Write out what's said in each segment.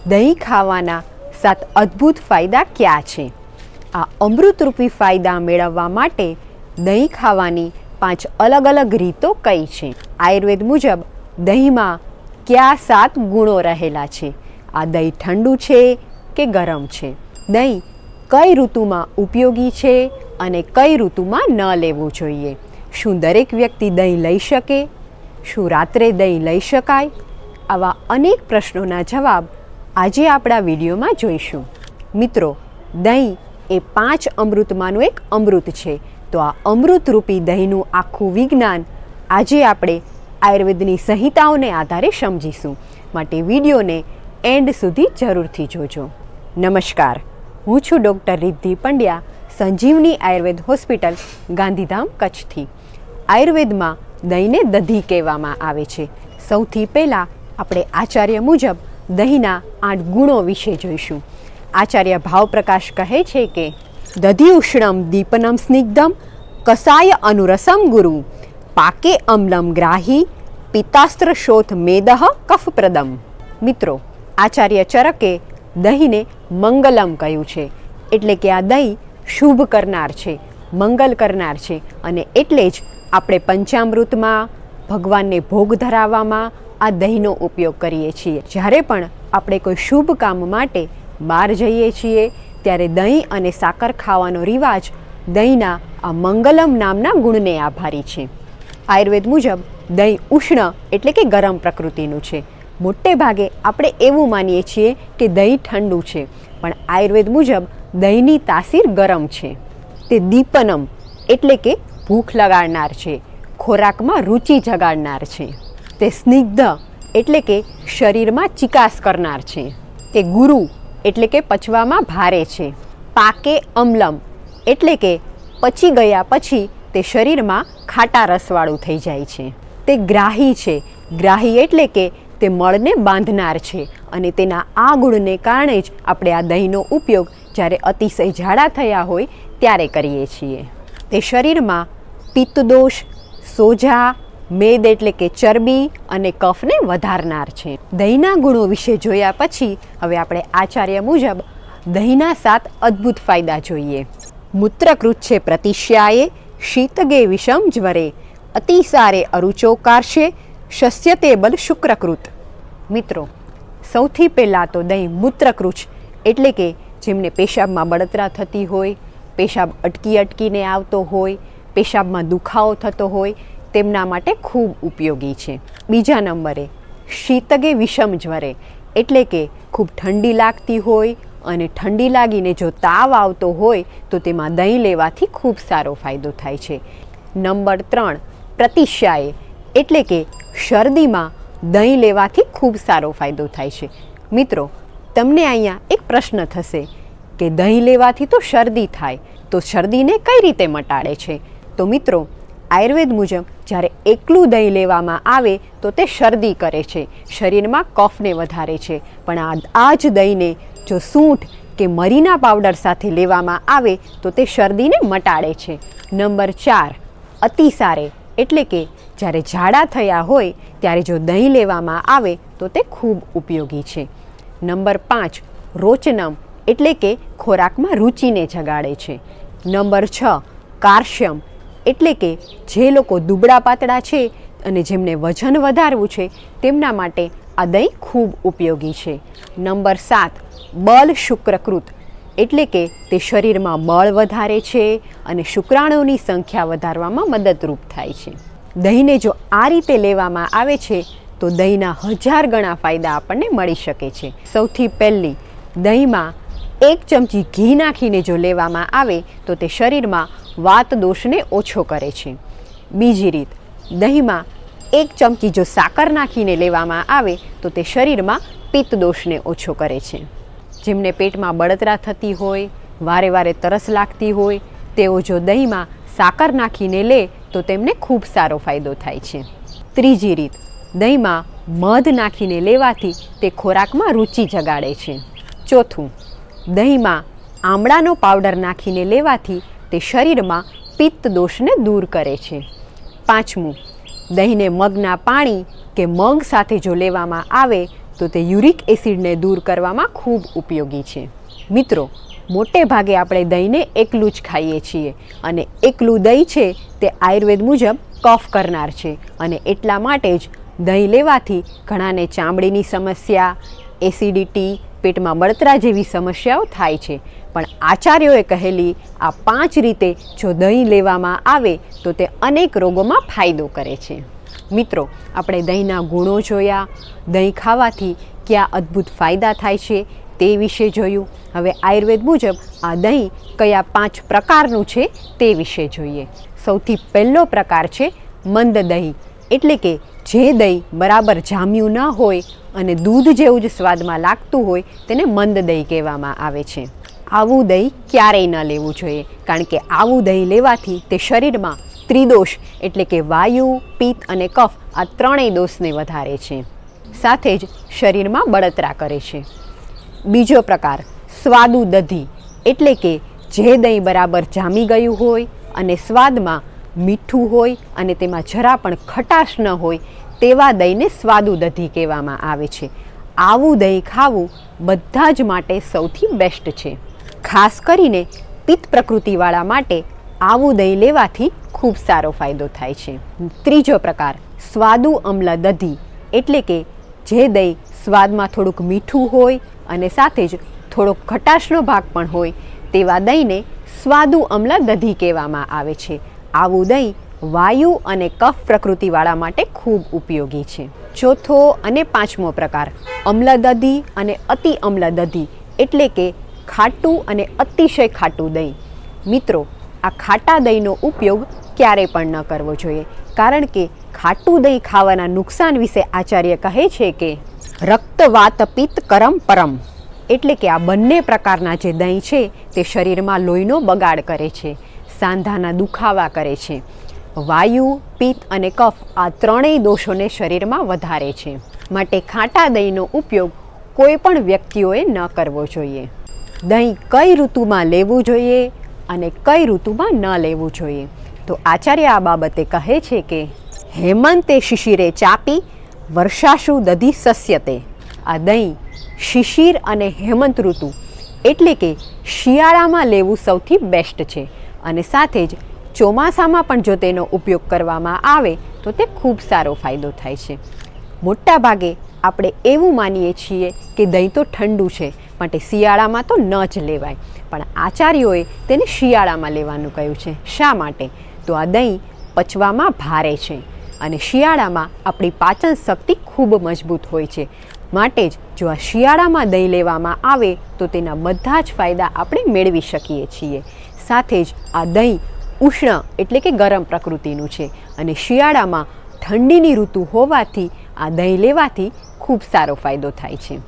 દહીં ખાવાના 7 અદ્ભુત ફાયદા ક્યાં છે? આ અમૃતરૂપી ફાયદા મેળવવા માટે દહીં ખાવાની 5 અલગ અલગ રીતો કઈ છે? આયુર્વેદ મુજબ દહીંમાં કયા 7 ગુણો રહેલા છે? આ દહીં ઠંડુ છે કે ગરમ છે? દહીં કઈ ઋતુમાં ઉપયોગી છે અને કઈ ઋતુમાં ન લેવું જોઈએ? શું દરેક વ્યક્તિ દહીં લઈ શકે? શું રાત્રે દહીં લઈ શકાય? આવા અનેક પ્રશ્નોના જવાબ આજે આપણા વિડીયોમાં જોઈશું. મિત્રો, દહીં એ 5 અમૃતમાંનું એક અમૃત છે. તો આ અમૃતરૂપી દહીંનું આખું વિજ્ઞાન આજે આપણે આયુર્વેદની સંહિતાઓને આધારે સમજીશું. માટે વિડીયોને એન્ડ સુધી જરૂરથી જોજો. નમસ્કાર, હું છું ડૉક્ટર રિદ્ધિ પંડ્યા, સંજીવની આયુર્વેદ હોસ્પિટલ, ગાંધીધામ, કચ્છથી. આયુર્વેદમાં દહીંને દધી કહેવામાં આવે છે. સૌથી પહેલાં આપણે આચાર્ય મુજબ દહીંના 8 ગુણો વિશે જોઈશું. આચાર્ય ભાવપ્રકાશ કહે છે કે દધી ઉષ્ણમ દીપનમ સ્નિગ્ધમ કસાય અનુરસમ ગુરુ પાકે અમ્લમ ગ્રાહી પિત્તાસ્ત્ર શોથ મેદહ કફપ્રદમ. મિત્રો, આચાર્ય ચરકે દહીંને મંગલમ કહ્યું છે, એટલે કે આ દહીં શુભ કરનાર છે, મંગલ કરનાર છે. અને એટલે જ આપણે પંચામૃતમાં, ભગવાનને ભોગ ધરાવવામાં આ દહીંનો ઉપયોગ કરીએ છીએ. જ્યારે પણ આપણે કોઈ શુભ કામ માટે બહાર જઈએ છીએ ત્યારે દહીં અને સાકર ખાવાનો રિવાજ દહીંના આ મંગલમ નામના ગુણને આભારી છે. આયુર્વેદ મુજબ દહીં ઉષ્ણ એટલે કે ગરમ પ્રકૃતિનું છે. મોટે ભાગે આપણે એવું માનીએ છીએ કે દહીં ઠંડુ છે, પણ આયુર્વેદ મુજબ દહીંની તાસીર ગરમ છે. તે દીપનમ એટલે કે ભૂખ લગાડનાર છે, ખોરાકમાં રુચિ જગાડનાર છે. તે સ્નિગ્ધ એટલે કે શરીરમાં ચિકાસ કરનાર છે. તે ગુરુ એટલે કે પચવામાં ભારે છે. પાકે અમ્લમ એટલે કે પચી ગયા પછી તે શરીરમાં ખાટા રસવાળું થઈ જાય છે. તે ગ્રાહી છે. ગ્રાહી એટલે કે તે મળને બાંધનાર છે. અને તેના આ ગુણને કારણે જ આપણે આ દહીંનો ઉપયોગ જ્યારે અતિશય ઝાડા થયા હોય ત્યારે કરીએ છીએ. તે શરીરમાં પિત્તદોષ, સોજા, મેદ એટલે કે ચરબી અને કફને વધારનાર છે. દહીંના ગુણો વિશે જોયા પછી હવે આપણે આચાર્ય મુજબ દહીંના 7 અદ્ભુત ફાયદા જોઈએ. મૂત્રકૃત છે પ્રતિશ્યાયે શીતગે વિષમ જ્વરે અતિસારે અરુચોકાર્ષે શસ્યતે બલ શુક્રકૃત. મિત્રો, સૌથી પહેલાં તો દહીં મૂત્રકૃત એટલે કે જેમને પેશાબમાં બળતરા થતી હોય, પેશાબ અટકીને આવતો હોય, પેશાબમાં દુખાવો થતો હોય, તેમના માટે ખૂબ ઉપયોગી છે. બીજા નંબરે શીતગે વિષમ જ્વરે એટલે કે ખૂબ ઠંડી લાગતી હોય અને ઠંડી લાગીને જો તાવ આવતો હોય તો તેમાં દહીં લેવાથી ખૂબ સારો ફાયદો થાય છે. નંબર 3 પ્રતિશ્યાયે એટલે કે શરદીમાં દહીં લેવાથી ખૂબ સારો ફાયદો થાય છે. મિત્રો, તમને અહીંયા એક પ્રશ્ન થશે કે દહીં લેવાથી તો શરદી થાય, તો શરદીને કઈ રીતે મટાડે છે? તો મિત્રો, આયુર્વેદ મુજબ જ્યારે એકલું દહીં લેવામાં આવે તો તે શરદી કરે છે, શરીરમાં કફને વધારે છે. પણ આ જ દહીંને જો સૂંઠ કે મરીના પાવડર સાથે લેવામાં આવે તો તે શરદીને મટાડે છે. નંબર 4 અતિસારે એટલે કે જ્યારે ઝાડા થયા હોય ત્યારે જો દહીં લેવામાં આવે તો તે ખૂબ ઉપયોગી છે. નંબર 5 રોચનમ એટલે કે ખોરાકમાં રુચિને જગાડે છે. નંબર 6 કાર્શ્યમ એટલે કે જે લોકો દુબળા પાતળા છે અને જેમને વજન વધારવું છે તેમના માટે આ દહીં ખૂબ ઉપયોગી છે. નંબર 7 બલ શુક્રકૃત એટલે કે તે શરીરમાં બળ વધારે છે અને શુક્રાણુઓની સંખ્યા વધારવામાં મદદરૂપ થાય છે. દહીંને જો આ રીતે લેવામાં આવે છે તો દહીંના 1000 ગણા ફાયદા આપણને મળી શકે છે. સૌથી પહેલી, દહીંમાં 1 ચમચી ઘી નાખીને જો લેવામાં આવે તો તે શરીરમાં વાત દોષને ઓછો કરે છે. બીજી રીત, દહીંમાં 1 ચમચી જો સાકર નાખીને લેવામાં આવે તો તે શરીરમાં પિત્ત દોષને ઓછો કરે છે. જેમને પેટમાં બળતરા થતી હોય, વારે વારે તરસ લાગતી હોય, તેઓ જો દહીંમાં સાકર નાખીને લે તો તેમને ખૂબ સારો ફાયદો થાય છે. ત્રીજી રીત, દહીંમાં મધ નાખીને લેવાથી તે ખોરાકમાં રુચિ જગાડે છે. ચોથું, દહીંમાં આમળાનો પાવડર નાખીને લેવાથી તે શરીરમાં પિત્ત દોષને દૂર કરે છે. પાંચમું, દહીંને મગના પાણી કે મગ સાથે જો લેવામાં આવે તો તે યુરિક એસિડને દૂર કરવામાં ખૂબ ઉપયોગી છે. મિત્રો, મોટે ભાગે આપણે દહીંને એકલું જ ખાઈએ છીએ અને એકલું દહીં છે તે આયુર્વેદ મુજબ કફ કરનાર છે અને એટલા માટે જ દહીં લેવાથી ઘણાને ચામડીની સમસ્યા, એસિડિટી, પેટમાં બળતરા જેવી સમસ્યાઓ થાય છે. પણ આચાર્યોએ કહેલી આ 5 રીતે જો દહીં લેવામાં આવે તો તે અનેક રોગોમાં ફાયદો કરે છે. મિત્રો, આપણે દહીંના ગુણો જોયા, દહીં ખાવાથી કયા અદ્ભુત ફાયદા થાય છે તે વિશે જોયું. હવે આયુર્વેદ મુજબ આ દહીં કયા 5 પ્રકારનું છે તે વિશે જોઈએ. સૌથી પહેલો પ્રકાર છે મંદ દહીં, એટલે કે જે દહીં બરાબર જામ્યું ન હોય અને દૂધ જેવું જ સ્વાદમાં લાગતું હોય તેને મંદ દહીં કહેવામાં આવે છે. આવું દહીં ક્યારેય ન લેવું જોઈએ, કારણ કે આવું દહીં લેવાથી તે શરીરમાં ત્રિદોષ એટલે કે વાયુ, પિત્ત અને કફ આ ત્રણેય દોષને વધારે છે, સાથે જ શરીરમાં બળતરા કરે છે. બીજો પ્રકાર સ્વાદુ દધી, એટલે કે જે દહીં બરાબર જામી ગયું હોય અને સ્વાદમાં મીઠું હોય અને તેમાં જરા પણ ખટાશ ન હોય તેવા દહીંને સ્વાદુ દધી કહેવામાં આવે છે. આવું દહીં ખાવું બધા જ માટે સૌથી બેસ્ટ છે. ખાસ કરીને પિત્ત પ્રકૃતિવાળા માટે આવું દહીં લેવાથી ખૂબ સારો ફાયદો થાય છે. ત્રીજો પ્રકાર સ્વાદુ અમ્લ દધી, એટલે કે જે દહીં સ્વાદમાં થોડુંક મીઠું હોય અને સાથે જ થોડોક ખટાશનો ભાગ પણ હોય તેવા દહીંને સ્વાદુ અમ્લ દધી કહેવામાં આવે છે. આવું દહીં વાયુ અને કફ પ્રકૃતિવાળા માટે ખૂબ ઉપયોગી છે. ચોથો અને પાંચમો પ્રકાર અમ્લ દધી અને અતિ અમ્લ દધી, એટલે કે ખાટું અને અતિશય ખાટું દહીં. મિત્રો, આ ખાટા દહીંનો ઉપયોગ ક્યારે પણ ન કરવો જોઈએ, કારણ કે ખાટું દહીં ખાવાના નુકસાન વિશે આચાર્ય કહે છે કે રક્તવાત પિત્ત કરમ પરમ, એટલે કે આ બંને પ્રકારના જે દહીં છે તે શરીરમાં લોહીનો બગાડ કરે છે, સાંધાના દુખાવા કરે છે, વાયુ, પિત્ત અને કફ આ ત્રણેય દોષોને શરીરમાં વધારે છે. માટે ખાટા દહીંનો ઉપયોગ કોઈ પણ વ્યક્તિઓએ ન કરવો જોઈએ. દહીં કઈ ઋતુમાં લેવું જોઈએ અને કઈ ઋતુમાં ન લેવું જોઈએ, તો આચાર્ય આ બાબતે કહે છે કે હેમંતે શિશિરે ચાપી વર્ષાશુ દધી સસ્યતે. આ દહીં શિશિર અને હેમંત ઋતુ એટલે કે શિયાળામાં લેવું સૌથી બેસ્ટ છે અને સાથે જ ચોમાસામાં પણ જો તેનો ઉપયોગ કરવામાં આવે તો તે ખૂબ સારો ફાયદો થાય છે. મોટા ભાગે આપણે એવું માનીએ છીએ કે દહીં તો ઠંડુ છે માટે શિયાળામાં તો ન જ લેવાય, પણ આચાર્યોએ તેને શિયાળામાં લેવાનું કહ્યું છે. શા માટે? તો આ દહીં પચવામાં ભારે છે અને શિયાળામાં આપણી પાચન શક્તિ ખૂબ મજબૂત હોય છે. માટે જ જો આ શિયાળામાં દહીં લેવામાં આવે તો તેના બધા જ ફાયદા આપણે મેળવી શકીએ છીએ. સાથે જ આ દહીં ઉષ્ણ એટલે કે ગરમ પ્રકૃતિનું છે અને શિયાળામાં ઠંડીની ઋતુ હોવાથી આ દહીં લેવાથી ખૂબ સારો ફાયદો થાય છે.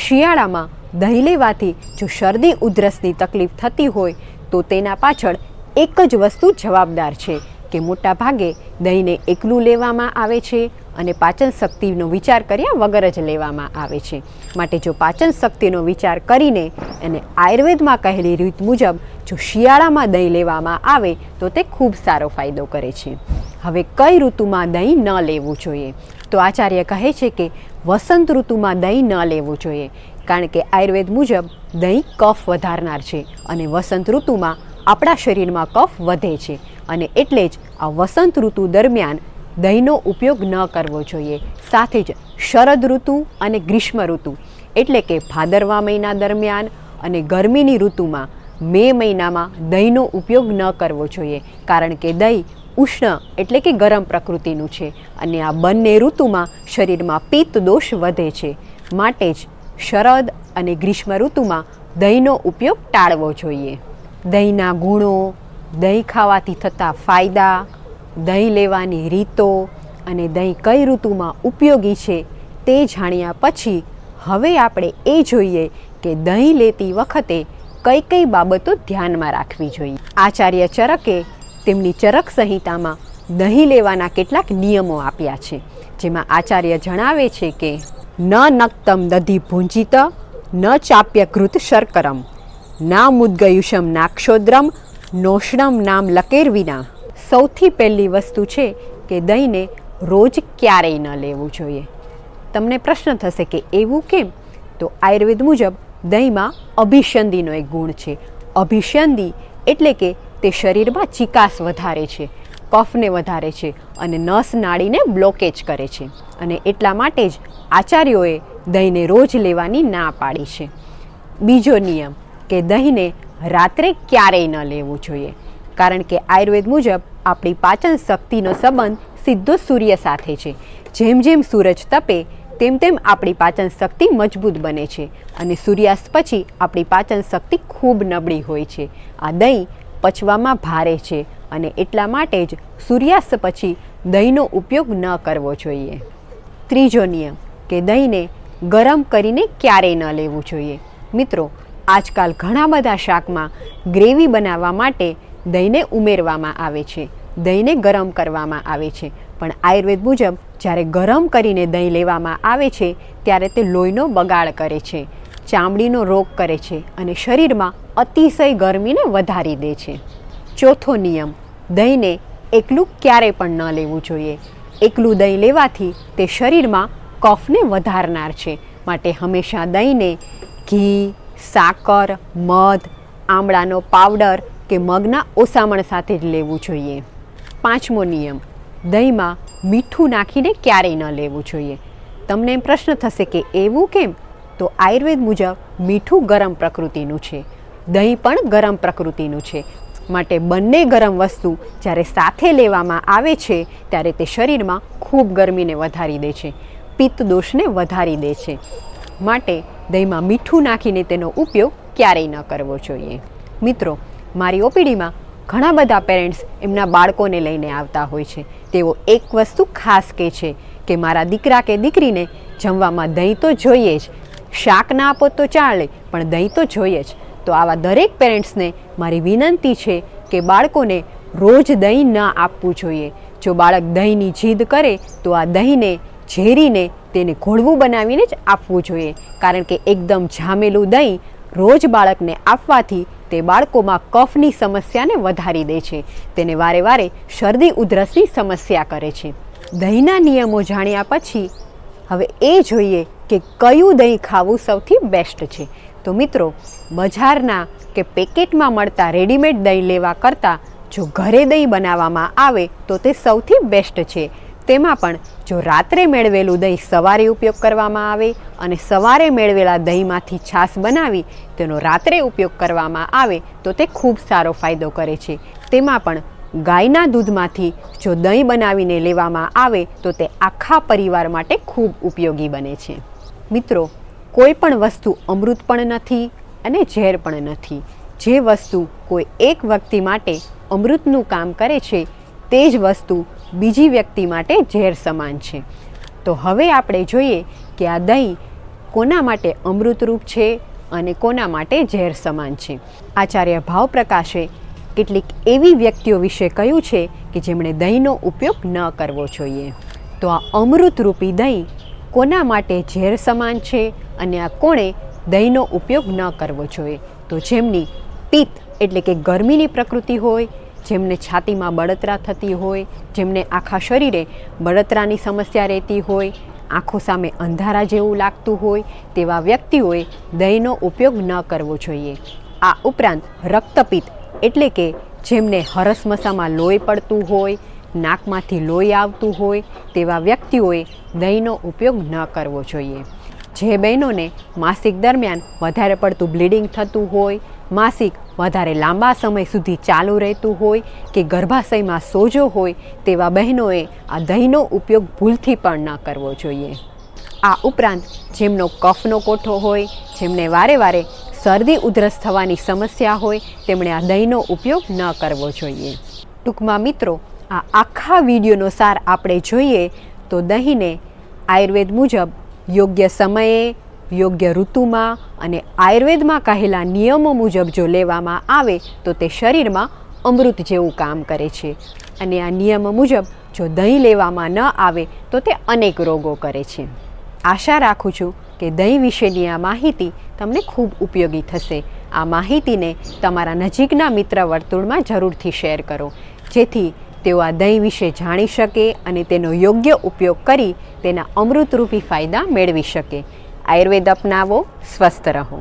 શિયાળામાં દહીં લેવાથી જો શરદી ઉધરસની તકલીફ થતી હોય તો તેના પાછળ એક જ વસ્તુ જવાબદાર છે કે મોટા ભાગે દહીંને એકલું લેવામાં આવે છે અને પાચન શક્તિનો વિચાર કર્યા વગર જ લેવામાં આવે છે. માટે જો પાચન શક્તિનો વિચાર કરીને અને આયુર્વેદમાં કહેલી રીત મુજબ જો શિયાળામાં દહીં લેવામાં આવે તો તે ખૂબ સારો ફાયદો કરે છે. હવે કઈ ઋતુમાં દહીં ન લેવું જોઈએ? તો આચાર્ય કહે છે કે વસંત ઋતુમાં દહીં ન લેવું જોઈએ, કારણ કે આયુર્વેદ મુજબ દહીં કફ વધારનાર છે અને વસંત ઋતુમાં આપણા શરીરમાં કફ વધે છે અને એટલે જ આ વસંત ઋતુ દરમિયાન દહીંનો ઉપયોગ ન કરવો જોઈએ. સાથે જ શરદ ઋતુ અને ગ્રીષ્મ ઋતુ એટલે કે ભાદરવા મહિના દરમિયાન અને ગરમીની ઋતુમાં મે મહિનામાં દહીંનો ઉપયોગ ન કરવો જોઈએ, કારણ કે દહીં ઉષ્ણ એટલે કે ગરમ પ્રકૃતિનું છે અને આ બંને ઋતુમાં શરીરમાં પિત્ત દોષ વધે છે. માટે જ શરદ અને ગ્રીષ્મ ઋતુમાં દહીંનો ઉપયોગ ટાળવો જોઈએ. દહીંના ગુણો, દહીં ખાવાથી થતા ફાયદા, દહીં લેવાની રીતો અને દહીં કઈ ઋતુમાં ઉપયોગી છે તે જાણ્યા પછી હવે આપણે એ જોઈએ કે દહીં લેતી વખતે કઈ કઈ બાબતો ધ્યાનમાં રાખવી જોઈએ. આચાર્ય ચરકે તેમની ચરક સંહિતામાં દહીં લેવાના કેટલાક નિયમો આપ્યા છે, જેમાં આચાર્ય જણાવે છે કે ન નક્તમ દધી ભુંજિત ન ચાપ્ય ઘૃત શર્કરમ ના મુદ્ગયુષમ નાક્ષોદ્રમ નોષણમ નામ લકેર વિના. સૌથી પહેલી વસ્તુ છે કે દહીંને રોજ ક્યારેય ન લેવું જોઈએ. તમને પ્રશ્ન થશે કે એવું કેમ? તો આયુર્વેદ મુજબ દહીંમાં અભિસંધિનો એક ગુણ છે. અભિસંધિ એટલે કે તે શરીરમાં ચિકાસ વધારે છે, કફને વધારે છે અને નસ નાડીને બ્લોકેજ કરે છે. અને એટલા માટે જ આચાર્યોએ દહીંને રોજ લેવાની ના પાડી છે. બીજો નિયમ કે દહીંને રાત્રે ક્યારેય ન લેવું જોઈએ, કારણ કે આયુર્વેદ મુજબ આપણી પાચન શક્તિનો સંબંધ સીધો સૂર્ય સાથે છે. જેમ જેમ સૂરજ તપે તેમ તેમ આપણી પાચન શક્તિ મજબૂત બને છે અને સૂર્યાસ્ત પછી આપણી પાચન શક્તિ ખૂબ નબળી હોય છે. આ દહીં પચવામાં ભારે છે અને એટલા માટે જ સૂર્યાસ્ત પછી દહીંનો ઉપયોગ ન કરવો જોઈએ. ત્રીજો નિયમ કે દહીંને ગરમ કરીને ક્યારેય ન લેવું જોઈએ. મિત્રો, આજકાલ ઘણા બધા શાકમાં ગ્રેવી બનાવવા માટે દહીંને ઉમેરવામાં આવે છે, દહીંને ગરમ કરવામાં આવે છે, પણ આયુર્વેદ મુજબ જ્યારે ગરમ કરીને દહીં લેવામાં આવે છે ત્યારે તે લોહીનો બગાડ કરે છે, ચામડીનો રોગ કરે છે અને શરીરમાં અતિશય ગરમીને વધારી દે છે. ચોથો નિયમ, દહીંને એકલું ક્યારેય પણ ન લેવું જોઈએ. એકલું દહીં લેવાથી તે શરીરમાં કફને વધારનાર છે, માટે હંમેશા દહીંને ઘી, સાકર, મધ, આમળાનો પાવડર કે મગના ઓસામણ સાથે જ લેવું જોઈએ. પાંચમો નિયમ, દહીંમાં મીઠું નાખીને ક્યારેય ન લેવું જોઈએ. તમને એમ પ્રશ્ન થશે કે એવું કેમ? તો આયુર્વેદ મુજબ મીઠું ગરમ પ્રકૃતિનું છે, દહીં પણ ગરમ પ્રકૃતિનું છે, માટે બંને ગરમ વસ્તુ જ્યારે સાથે લેવામાં આવે છે ત્યારે તે શરીરમાં ખૂબ ગરમીને વધારી દે છે, પિત્ત દોષને વધારી દે છે. માટે દહીંમાં મીઠું નાખીને તેનો ઉપયોગ ક્યારેય ન કરવો જોઈએ. મિત્રો, મારી ઓપીડીમાં ઘણા બધા પેરેન્ટ્સ એમના બાળકોને લઈને આવતા હોય છે. તેઓ એક વસ્તુ ખાસ કહે છે કે મારા દીકરા કે દીકરીને જમવામાં દહીં તો જોઈએ જ, શાક ના આપો તો ચાલે પણ દહીં તો જોઈએ જ. તો આવા દરેક પેરેન્ટ્સને મારી વિનંતી છે કે બાળકોને રોજ દહીં ન આપવું જોઈએ. જો બાળક દહીંની જીદ કરે તો આ દહીંને ઝેરીને તેને ઘોળવું બનાવીને જ આપવું જોઈએ, કારણ કે એકદમ જામેલું દહીં રોજ બાળકને આપવાથી તે બાળકોમાં કફની સમસ્યાને વધારી દે છે, તેને વારે વારે શરદી ઉધરસની સમસ્યા કરે છે. દહીંના નિયમો જાણ્યા પછી હવે એ જોઈએ કે કયું દહીં ખાવું સૌથી બેસ્ટ છે. તો મિત્રો, બજારના કે પેકેટમાં મળતા રેડીમેડ દહીં લેવા કરતાં જો ઘરે દહીં બનાવવામાં આવે તો તે સૌથી બેસ્ટ છે. તેમાં પણ જો રાત્રે મેળવેલું દહીં સવારે ઉપયોગ કરવામાં આવે અને સવારે મેળવેલા દહીંમાંથી છાશ બનાવી તેનો રાત્રે ઉપયોગ કરવામાં આવે તો તે ખૂબ સારો ફાયદો કરે છે. તેમાં પણ ગાયના દૂધમાંથી જો દહીં બનાવીને લેવામાં આવે તો તે આખા પરિવાર માટે ખૂબ ઉપયોગી બને છે. મિત્રો, કોઈ પણ વસ્તુ અમૃત પણ નથી અને ઝેર પણ નથી. જે વસ્તુ કોઈ એક વ્યક્તિ માટે અમૃતનું કામ કરે છે તે જ વસ્તુ બીજી વ્યક્તિ માટે ઝેર સમાન છે. તો હવે આપણે જોઈએ કે આ દહીં કોના માટે અમૃતરૂપ છે અને કોના માટે ઝેર સમાન છે. આચાર્ય ભાવપ્રકાશે કેટલીક એવી વ્યક્તિઓ વિશે કહ્યું છે કે જેમણે દહીંનો ઉપયોગ ન કરવો જોઈએ. તો આ અમૃતરૂપી દહીં કોના માટે ઝેર સમાન છે અને આ કોણે દહીંનો ઉપયોગ ન કરવો જોઈએ? તો જેમની પિત્ત એટલે કે ગરમીની પ્રકૃતિ હોય, જેમને છાતીમાં બળતરા થતી હોય, જેમને આખા શરીરે બળતરાની સમસ્યા રહેતી હોય, આંખો સામે અંધારા જેવું લાગતું હોય, તેવા વ્યક્તિઓએ દહીંનો ઉપયોગ ન કરવો જોઈએ. આ ઉપરાંત રક્તપિત્ત એટલે કે જેમને હરસમસામાં લોહી પડતું હોય, નાકમાંથી લોહી આવતું હોય, તેવા વ્યક્તિઓએ દહીંનો ઉપયોગ ન કરવો જોઈએ. જે બહેનોને માસિક દરમિયાન વધારે પડતું બ્લીડિંગ થતું હોય, માસિક વધારે લાંબા સમય સુધી ચાલુ રહેતું હોય કે ગર્ભાશયમાં સોજો હોય, તેવા બહેનોએ આ દહીંનો ઉપયોગ ભૂલથી પણ ન કરવો જોઈએ. આ ઉપરાંત જેમનો કફનો કોઠો હોય, જેમને વારે વારે શરદી ઉધરસ થવાની સમસ્યા હોય, તેમણે આ દહીંનો ઉપયોગ ન કરવો જોઈએ. ટૂંકમાં મિત્રો, આ આખા વિડીયોનો સાર આપણે જોઈએ તો દહીંને આયુર્વેદ મુજબ યોગ્ય સમયે, યોગ્ય ઋતુમાં અને આયુર્વેદમાં કહેલા નિયમો મુજબ જો લેવામાં આવે તો તે શરીરમાં અમૃત જેવું કામ કરે છે. અને આ નિયમો મુજબ જો દહીં લેવામાં ન આવે તો તે અનેક રોગો કરે છે. આશા રાખું છું કે દહીં વિશેની આ માહિતી તમને ખૂબ ઉપયોગી થશે. આ માહિતીને તમારા નજીકના મિત્ર વર્તુળમાં જરૂરથી શેર કરો, જેથી તેઓ આ દહીં વિશે જાણી શકે અને તેનો યોગ્ય ઉપયોગ કરી તેના અમૃતરૂપી ફાયદા મેળવી શકે. આયુર્વેદ અપનાવો, સ્વસ્થ રહો.